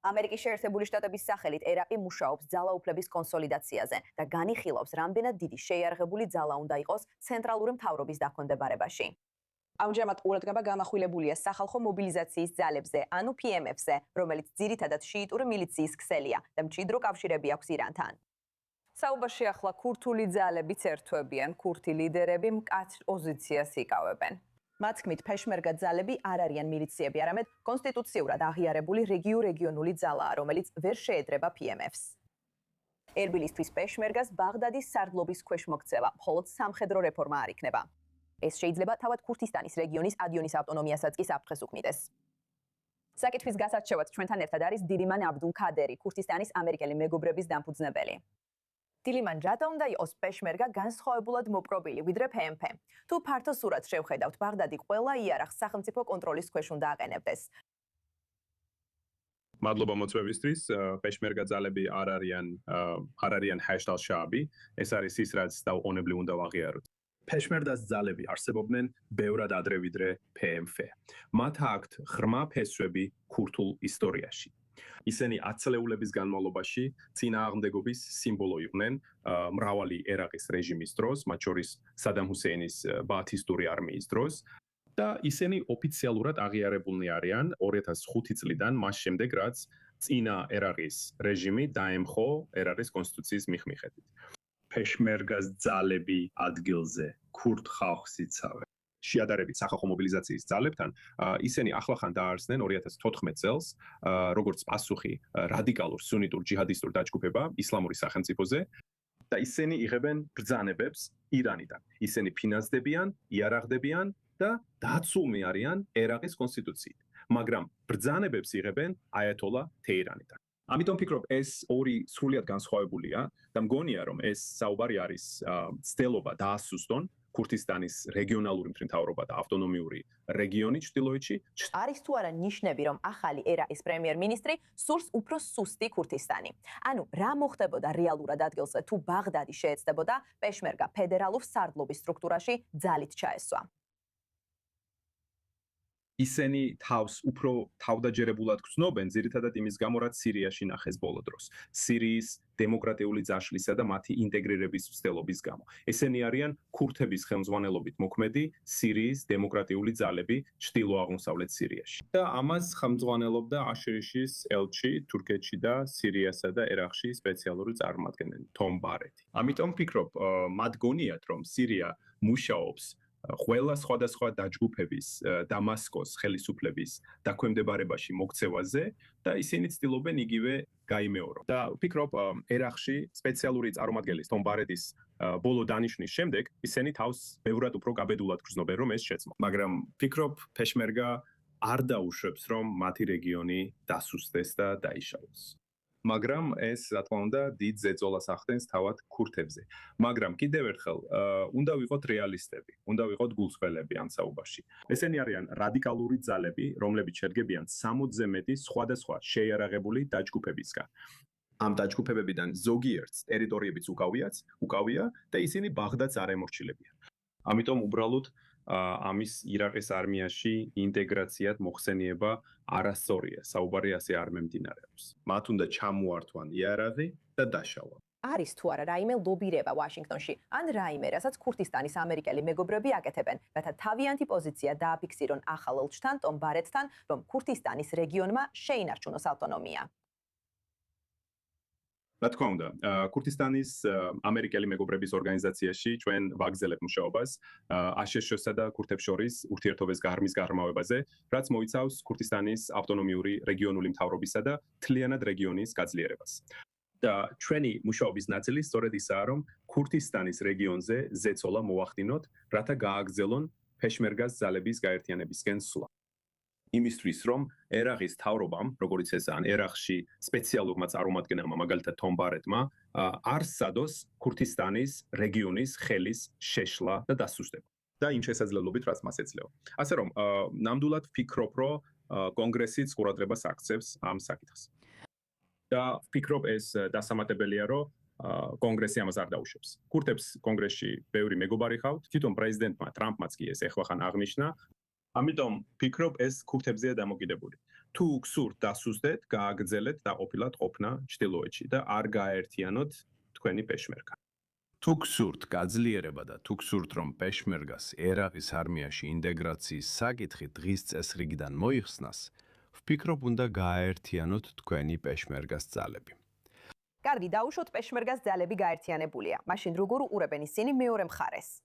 ამერიკის შეერთებული შტატების სახელით ერაყი მუშაობს ძალაუფლების კონსოლიდაციაზე და განიხილავს, რამდენად დიდი შეიარაღებული ძალა უნდა იყოს ცენტრალური მთავრობის დაქვემდებარებაში. ამჟამად ყურადღება გამახვილებულია სახალხო მობილიზაციის ძალებზე, ანუ PMF-ზე, რომელიც ძირითადად შიიტური მილიციის ქსელია და მჭიდრო კავშირები აქვს ირანთან. საუბარში ახლა ქურთული ძალებიც ერთვებიან, ქურთი ლიდერები მკაცრ პოზიციას იკავებენ. მათ თქმით, ფეშმერგა ძალები არ არიან მილიციები, არამედ კონსტიტუციურად აღიარებული რეგიონული ძალაა, რომელიც ვერ შეედრება PMF-ს. ერბილისთვის პეშმერგას ბაღდადის სარდლობის ქვეშ მოქცევა, მხოლოდ სამხედრო რეფორმა არ იქნება. ეს შეიძლება თავად ქურთისტანის რეგიონის ადიონის ავტონომიასაც კი საფრთხეს უქმნიდეს. საკითხის გასარჩევად ჩვენთან ერთად არის დილიმან აბდულ ქადერი, ქურთისტანის ამერიკელი მეგობრების დამფუძნებელი. დილიმან, რატომ უნდა იყოს პეშმერგა განსხვავებულად მოპყრობილი ვიდრე PMF? თუ ფართო სურათს შევხედავთ, ბაღდადი ყველა იარაღს სახელმწიფო კონტროლის ქვეშ უნდა აყენებდეს. მადლობა მოწვევისთვის. პეშმერგა ძალები არ არიან ჰაშტალ შაბი. ეს არის ის, რაც დაუყოვნებლივ უნდა ვაღიაროთ. ფეშმერგას ძალები არსებობდნენ ბევრად ადრე ვიდრე PMF. მათ აქვთ ღრმა ფესვები ქურთულ ისტორიაში. ისინი ათწლეულების განმავლობაში წინააღმდეგობის სიმბოლო იყვნენ მრავალი ერაყის რეჟიმის დროს, მათ შორის სადამ ჰუსეინის ბაათისტური არმიის დროს და ისინი ოფიციალურად აღიარებულნი არიან 2005 წლიდან, მას შემდეგ რაც წინა ერაყის რეჟიმი დაემხო ერაყის კონსტიტუციის მიხედვით. ფეშმერგას ძალები ადგილზე ქურთ ხალხს იცავენ. შეადარებით სახალხო მობილიზაციის ძალებთან, ისინი ახლახან დაარსნენ 2014 წელს, როგორც პასუხი რადიკალურ სუნიტურ ჯიჰადისტურ დაჯგუფება ისლამური სახელმწიფოზე და ისინი იღებენ ბრძანებებს ირანიდან. ისინი ფინანსდებიან, იარაღდებიან და დაცულნი არიან ერაყის კონსტიტუციით, მაგრამ ბრძანებებს იღებენ აიათოლა თეირანიდან. ამიტომ ვფიქრობ, ეს ორი სრულიად განსხვავებულია და მგონია, რომ ეს საუბარი არის ცდელობა დაასუსტონ ქურთისტანის რეგიონალური მთავრობა და ავტონომიური რეგიონი ჩრდილოეთში. არის თუ არა ნიშნები, რომ ახალი ერაყის პრემიერ-მინისტრი სურს უფრო სუსტი ქურთისტანი? ანუ რა მოხდებოდა რეალურად ადგილზე, თუ ბაღდადი შეეცდებოდა პეშმერგა ფედერალურ სარდლობის სტრუქტურაში ძალით ჩაესვა? ისინი თავს უფრო თავდაჯერებულად გრძნობენ, ძირითადად იმის გამო, რაც სირიაში ნახეს ბოლო დროს. სირიის დემოკრატიული ძაშლისა და მათი ინტეგრირების მცდელობის გამო. ესენი არიან ქურთების ხელმძღვანელობით მოქმედი სირიის დემოკრატიული ძალები ჩრდილო-აღმოსავლეთ სირიაში. და ამას ხელმძღვანელობდა აშერიშის ელჩი თურქეთში და სირიასა და ერაყში სპეციალური წარმომადგენელი თომ ბარეთი. ამიტომ ვფიქრობ, მათ გონიათ, რომ სირია მუშაობს ყველა სხვადასხვა დაჯგუფების დამასკოს ხელისუფლების დაქვემდებარებაში მოქცევაზე და ისინი ცდილობენ იგივე გაიმეორონ. და ვფიქრობ, ერაყში სპეციალური წარმომადგენლის თომ ბარეთის ბოლო დანიშვნის შემდეგ ისინი თავს ბევრად უფრო გაბედულად გრძნობენ, რომ ეს შეცმო. მაგრამ ვფიქრობ, ფეშმერგა არ დაუშვებს, რომ მათი რეგიონი დასუსტდეს და დაიშალოს. მაგრამ ეს რა თქმა უნდა დიდ ზეწოლას ახდენს თავად ქურთებზე. მაგრამ კიდევ ერთხელ უნდა ვიყოთ რეალისტები, უნდა ვიყოთ გულწრფელები ამ საუბარში. ესენი არიან რადიკალური ძალები, რომლებიც შედგებიან 60-ზე მეტი სხვადასხვა შეიარაღებული დაჯგუფებისგან. ამ დაჯგუფებებიდან ზოგიერთს ტერიტორიებიც უკავია და ისინი ბაღდადს არ ემორჩილებიან. ამიტომ უბრალოდ ამის ირაყის არმიაში ინტეგრაციად მოხსენიება არასწორია. საუბარი ასე არ მიმდინარეობს. მათ უნდა ჩამოართვან იარაღი და დაშალონ. არის თუ არა რაიმე ლობირება ვაშინგტონში, ან რაიმე, რასაც ქურთისტანის ამერიკელი მეგობრები აკეთებენ, რათა თავიანთი პოზიცია დააფიქსირონ ახალ ელჩთან, ტომ ბარეთთან, რომ ქურთისტანის რეგიონმა შეინარჩუნოს ავტონომია. რა თქმა უნდა, ქურთისტანის ამერიკელი მეგობრების ორგანიზაციაში ჩვენ ვაგზელებთ მუშაობას აშშ-სა და ქურთებს შორის ურთიერთობის გარმის გაღრმავებაზე, რაც მოიცავს ქურთისტანის ავტონომიური რეგიონული მთავრობისა და მთლიანად რეგიონის გაძლიერებას. და ჩვენი მუშაობის ნაწილი სწორედ ისაა, რომ ქურთისტანის რეგიონზე ზეწოლა მოვახდინოთ, რათა გააგრძელონ ფეშმერგას ძალების გაერთიანებისკენ სვლა. იმისთვის, რომ ერაყის თავრობამ, როგორც ესაა, ერაყში სპეციალურმა წარმომადგენელმა, მაგალითად თომ ბარეთმა, არ სცადოს ქურთისტანის რეგიონის ხელის შეშლა და დასუსტება. და იმ შესაძლებლობით, რაც მას ეძლევა. ასე რომ, ნამდვილად ვფიქრობ, რომ კონგრესიც ყურადღებას აქცევს ამ საკითხს. და ვფიქრობ, ეს დასამატებელია, რომ კონგრესი ამას არ დაუშვებს. ქურთებს კონგრესში ბევრი მეგობარი ხავთ, თვითონ პრეზიდენტმა ტრამპმაც კი ეს ეხლა ხან აღნიშნა. ამიტომ ვფიქრობ, ეს ქურთებზეა დამოკიდებული. თუ გსურთ დასუსტეთ, გააგრძელეთ დაყოფილად ყოფნა ჩრდილოეთში და არ გააერთიანოთ თქვენი პეშმერგა. თუ გსურთ გაძლიერება და თუ გსურთ რომ პეშმერგას ერაყის არმიაში ინტეგრაციის საკითხი დღის წესრიგიდან მოიხსნას, ვფიქრობ უნდა გააერთიანოთ თქვენი პეშმერგას ძალები. კარგი, დაუშვოთ პეშმერგას ძალები გაერთიანებულია. მაშინ როგორ უყურებენ ისინი მეორე მხარეს?